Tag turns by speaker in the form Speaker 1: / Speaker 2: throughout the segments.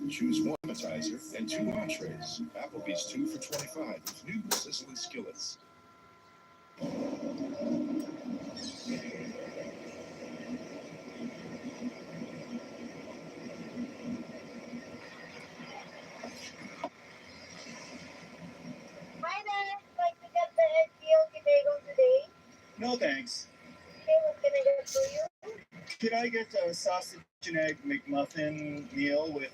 Speaker 1: Choose one appetizer and two entrees. Applebee's 2 for $25 with new sizzling skillets.
Speaker 2: Hi there. Like to get the egg yolk bagel today?
Speaker 3: No, thanks.
Speaker 2: Okay, what can I get for you?
Speaker 3: Could I get a sausage and egg McMuffin meal with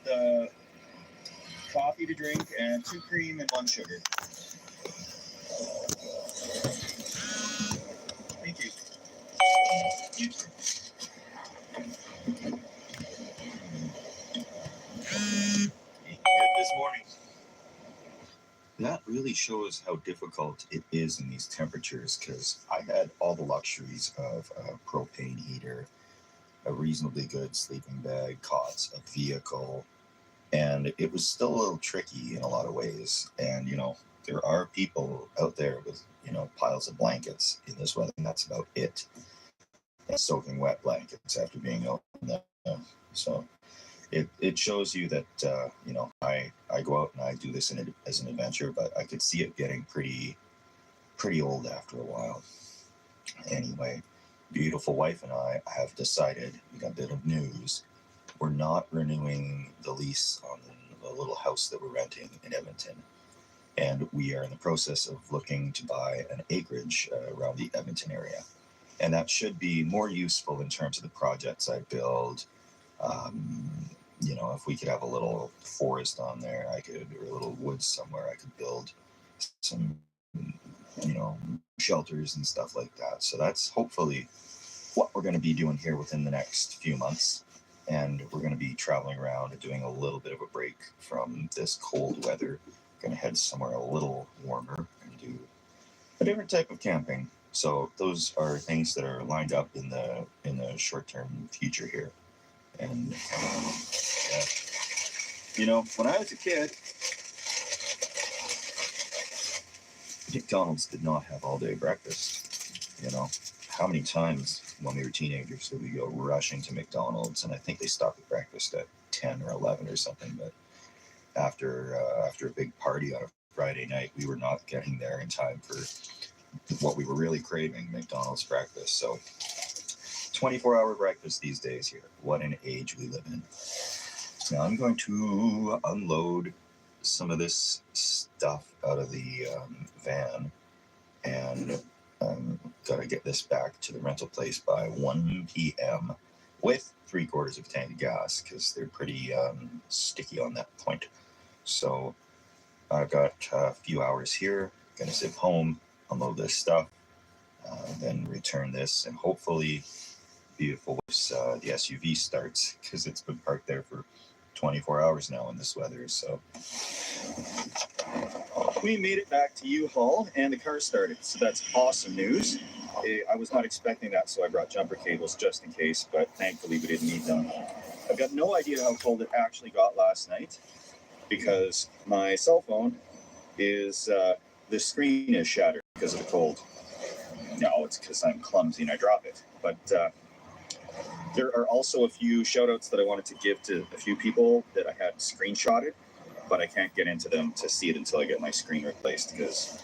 Speaker 3: coffee to drink and 2 cream and 1 sugar? Thank you. You too. Good this morning.
Speaker 4: That really shows how difficult it is in these temperatures, because I had all the luxuries of a propane heater, a reasonably good sleeping bag, cots, a vehicle, and it was still a little tricky in a lot of ways. And, there are people out there with, piles of blankets in this weather, and that's about it. And soaking wet blankets after being out in them. So it shows you that, I go out and I do this as an adventure, but I could see it getting pretty old after a while. Anyway, beautiful wife and I have decided, we got a bit of news, we're not renewing the lease on the little house that we're renting in Edmonton. And we are in the process of looking to buy an acreage around the Edmonton area. And that should be more useful in terms of the projects I build. If we could have a little forest on there, or a little woods somewhere, I could build some, shelters and stuff like that. So that's hopefully what we're going to be doing here within the next few months. And we're going to be traveling around and doing a little bit of a break from this cold weather. Going to head somewhere a little warmer and do a different type of camping. So those are things that are lined up in the short-term future here. And when I was a kid, McDonald's did not have all-day breakfast. How many times when we were teenagers did we go rushing to McDonald's? And I think they stopped at breakfast at 10 or 11 or something. But after a big party on a Friday night, we were not getting there in time for what we were really craving, McDonald's breakfast. So 24-hour breakfast these days here. What an age we live in. Now I'm going to unload some of this stuff out of the van, and got to get this back to the rental place by 1 p.m. with 3/4 of a tank of gas, because they're pretty sticky on that point. So I've got a few hours here. Going to zip home, unload this stuff, then return this, and hopefully beautiful the SUV starts, because it's been parked there for 24 hours now in this weather. So
Speaker 3: we made it back to U-Haul and the car started, so that's awesome news. I was not expecting that, so I brought jumper cables just in case, but thankfully we didn't need them. I've got no idea how cold it actually got last night, because my cell phone is the screen is shattered because of the cold. No, it's because I'm clumsy and I drop it. But there are also a few shout outs that I wanted to give to a few people that I had screenshotted, but I can't get into them to see it until I get my screen replaced, because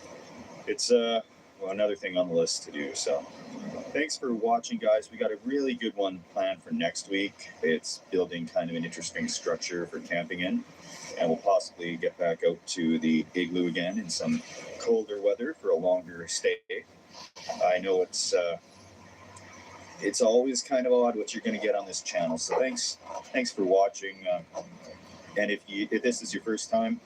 Speaker 3: it's another thing on the list to do. So thanks for watching, guys. We got a really good one planned for next week. It's building kind of an interesting structure for camping in, and we'll possibly get back out to the igloo again in some colder weather for a longer stay. I know it's always kind of odd what you're going to get on this channel. So thanks for watching. And if this is your first time,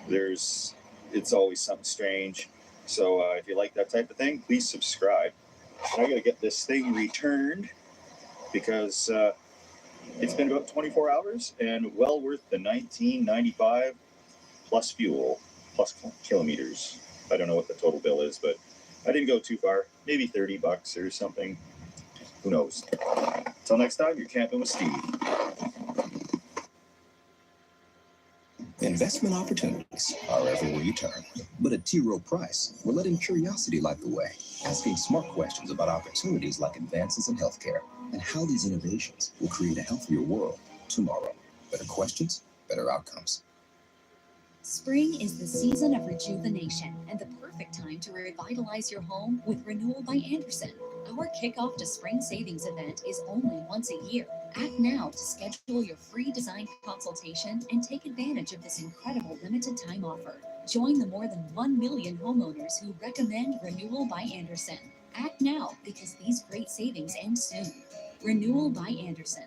Speaker 3: it's always something strange. So if you like that type of thing, please subscribe. I got to get this thing returned, because it's been about 24 hours and well worth the $19.95 plus fuel, plus kilometers. I don't know what the total bill is, but I didn't go too far. Maybe $30 or something. Who knows? Until next time, you're camping with Steve.
Speaker 5: Investment opportunities are everywhere you turn. But at T. Rowe Price, we're letting curiosity light the way, asking smart questions about opportunities like advances in healthcare and how these innovations will create a healthier world tomorrow. Better questions, better outcomes.
Speaker 6: Spring is the season of rejuvenation and the perfect time to revitalize your home with Renewal by Anderson. Our kickoff to spring savings event is only once a year. Act now to schedule your free design consultation and take advantage of this incredible limited time offer. Join the more than 1 million homeowners who recommend Renewal by Anderson. Act now because these great savings end soon. Renewal by Anderson.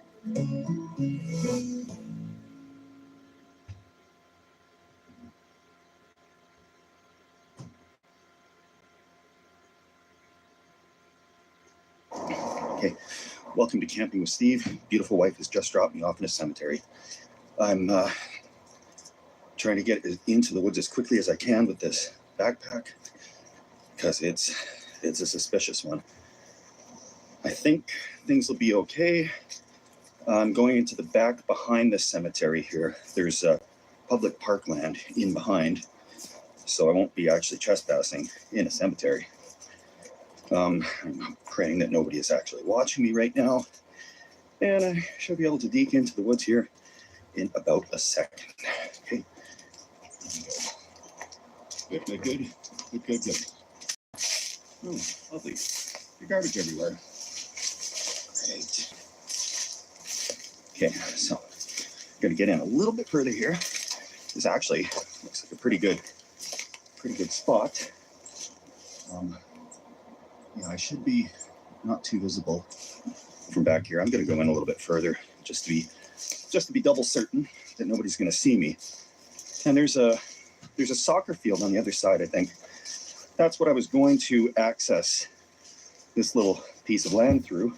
Speaker 3: Okay, welcome to Camping with Steve. Beautiful wife has just dropped me off in a cemetery. I'm trying to get into the woods as quickly as I can with this backpack because it's a suspicious one. I think things will be okay. I'm going into the back behind the cemetery here. There's public parkland in behind, so I won't be actually trespassing in a cemetery. I'm praying that nobody is actually watching me right now, and I should be able to deke into the woods here in about a second. Okay. Good. Oh, lovely. The garbage everywhere. Great. Okay, so I'm gonna get in a little bit further here. This actually looks like a pretty good spot. I should be not too visible from back here. I'm gonna go in a little bit further just to be double certain that nobody's gonna see me. And there's a soccer field on the other side, I think. That's what I was going to access this little piece of land through,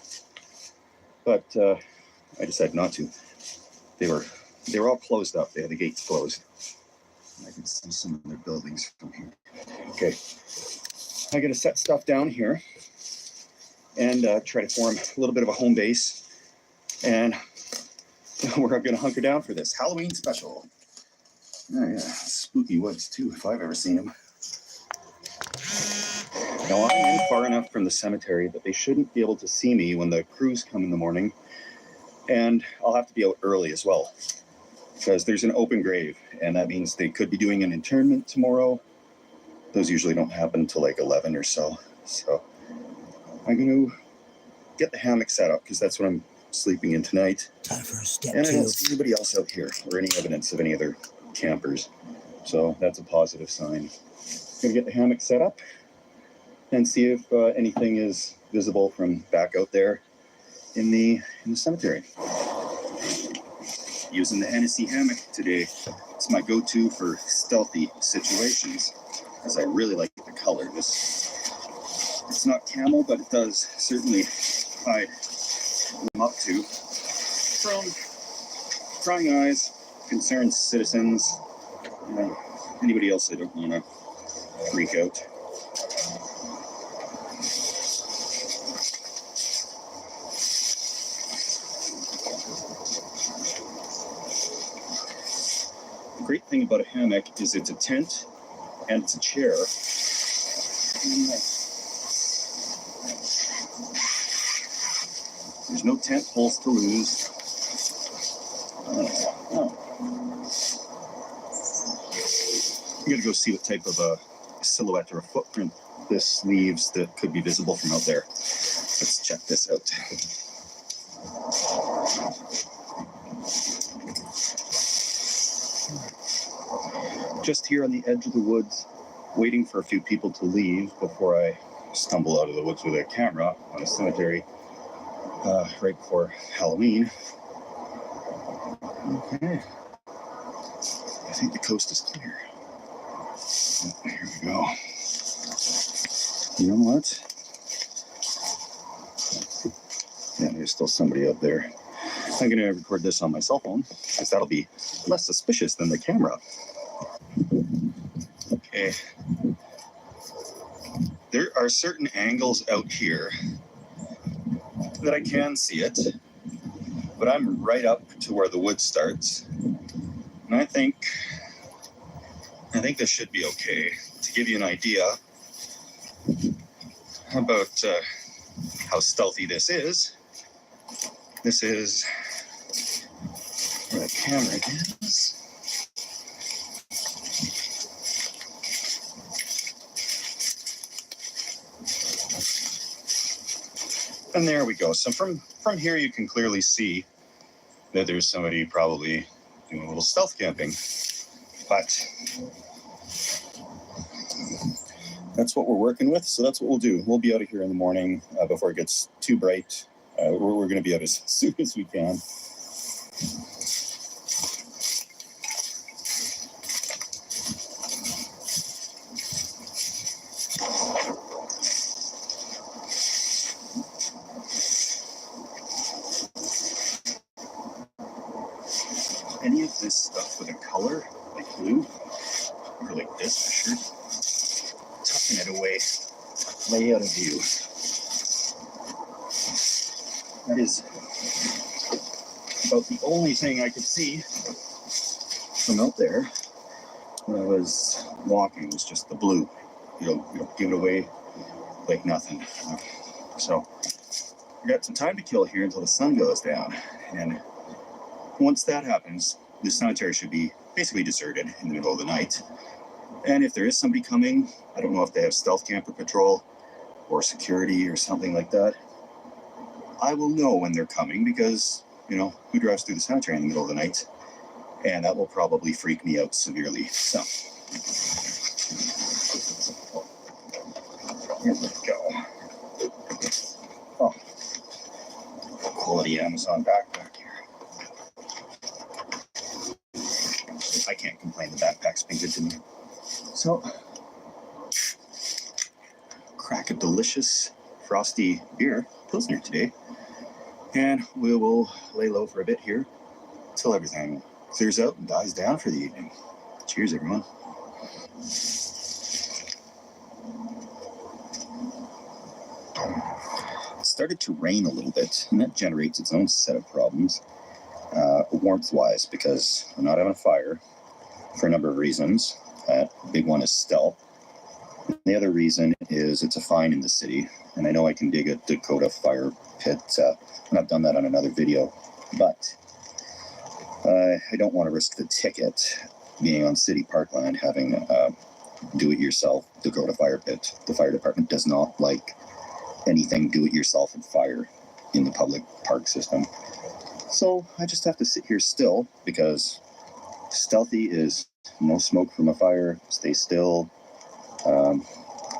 Speaker 3: but I decided not to. They were all closed up. They had the gates closed. I can see some of their buildings from here. Okay, I'm gonna set stuff down here and try to form a little bit of a home base, and we're gonna hunker down for this Halloween special. Oh yeah, spooky woods too, if I've ever seen them. Now I'm in far enough from the cemetery that they shouldn't be able to see me when the crews come in the morning, and I'll have to be out early as well because there's an open grave, and that means they could be doing an interment tomorrow. Those usually don't happen until like 11 or so. So I'm going to get the hammock set up because that's what I'm sleeping in tonight.
Speaker 7: Time for step
Speaker 3: and I
Speaker 7: two.
Speaker 3: don't see anybody else out here or any evidence of any other campers. So that's a positive sign. I'm going to get the hammock set up and see if anything is visible from back out there in the cemetery. Using the Hennessy hammock today. It's my go-to for stealthy situations, as I really like the color. It's not camel, but it does certainly hide what I'm up to from prying eyes, concerned citizens, anybody else I don't want to freak out. The great thing about a hammock is it's a tent and it's a chair. There's no tent poles to lose. I'm gonna go see what type of a silhouette or a footprint this leaves that could be visible from out there. Let's check this out. Just here on the edge of the woods, waiting for a few people to leave before I stumble out of the woods with a camera on a cemetery right before Halloween. Okay. I think the coast is clear. Oh, here we go. You know what? Yeah, there's still somebody out there. I'm going to record this on my cell phone because that'll be less suspicious than the camera. Okay. There are certain angles out here that I can see it, but I'm right up to where the wood starts. And I think this should be okay. To give you an idea about how stealthy this is where the camera is. And there we go. So from here, you can clearly see that there's somebody probably doing a little stealth camping. But that's what we're working with. So that's what we'll do. We'll be out of here in the morning before it gets too bright. We're going to be out as soon as we can. Any of this stuff with a color, like blue, or like this, I sure tucking it away, lay out of view. That is about the only thing I could see from out there when I was walking, was just the blue. You don't give it away like nothing. So I got some time to kill here until the sun goes down, and once that happens, the cemetery should be basically deserted in the middle of the night. And if there is somebody coming, I don't know if they have stealth camper patrol or security or something like that, I will know when they're coming, because, you know, who drives through the cemetery in the middle of the night? And that will probably freak me out severely. So here we go. Oh, quality Amazon backpack here. I can't complain, the backpack's been good to me. So, crack a delicious frosty beer, Pilsner today, and we will lay low for a bit here until everything clears out and dies down for the evening. Cheers, everyone. It started to rain a little bit, and that generates its own set of problems, warmth-wise, because we're not having a fire for a number of reasons. The big one is stealth. The other reason is it's a fine in the city, and I know I can dig a Dakota fire pit, and I've done that on another video, but I don't want to risk the ticket being on city parkland, having do-it-yourself Dakota fire pit. The fire department does not like anything do-it-yourself and fire in the public park system. So I just have to sit here still, because stealthy is no smoke from a fire, stay still,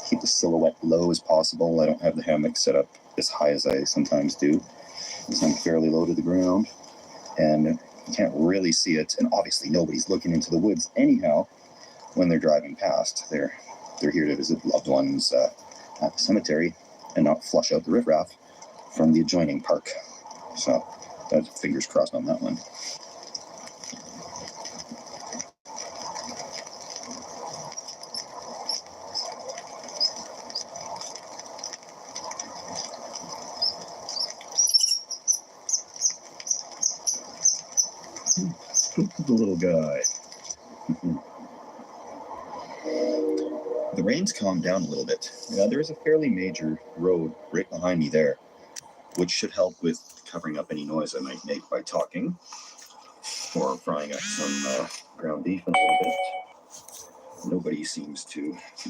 Speaker 3: keep the silhouette low as possible. I don't have the hammock set up as high as I sometimes do, because I'm fairly low to the ground, and you can't really see it, and obviously nobody's looking into the woods anyhow when they're driving past. They're here to visit loved ones at the cemetery and not flush out the riffraff from the adjoining park. So fingers crossed on that one. The little guy. The rain's calmed down a little bit. There's a fairly major road right behind me there, which should help with covering up any noise I might make by talking or frying up some ground beef in a little bit. Nobody seems to be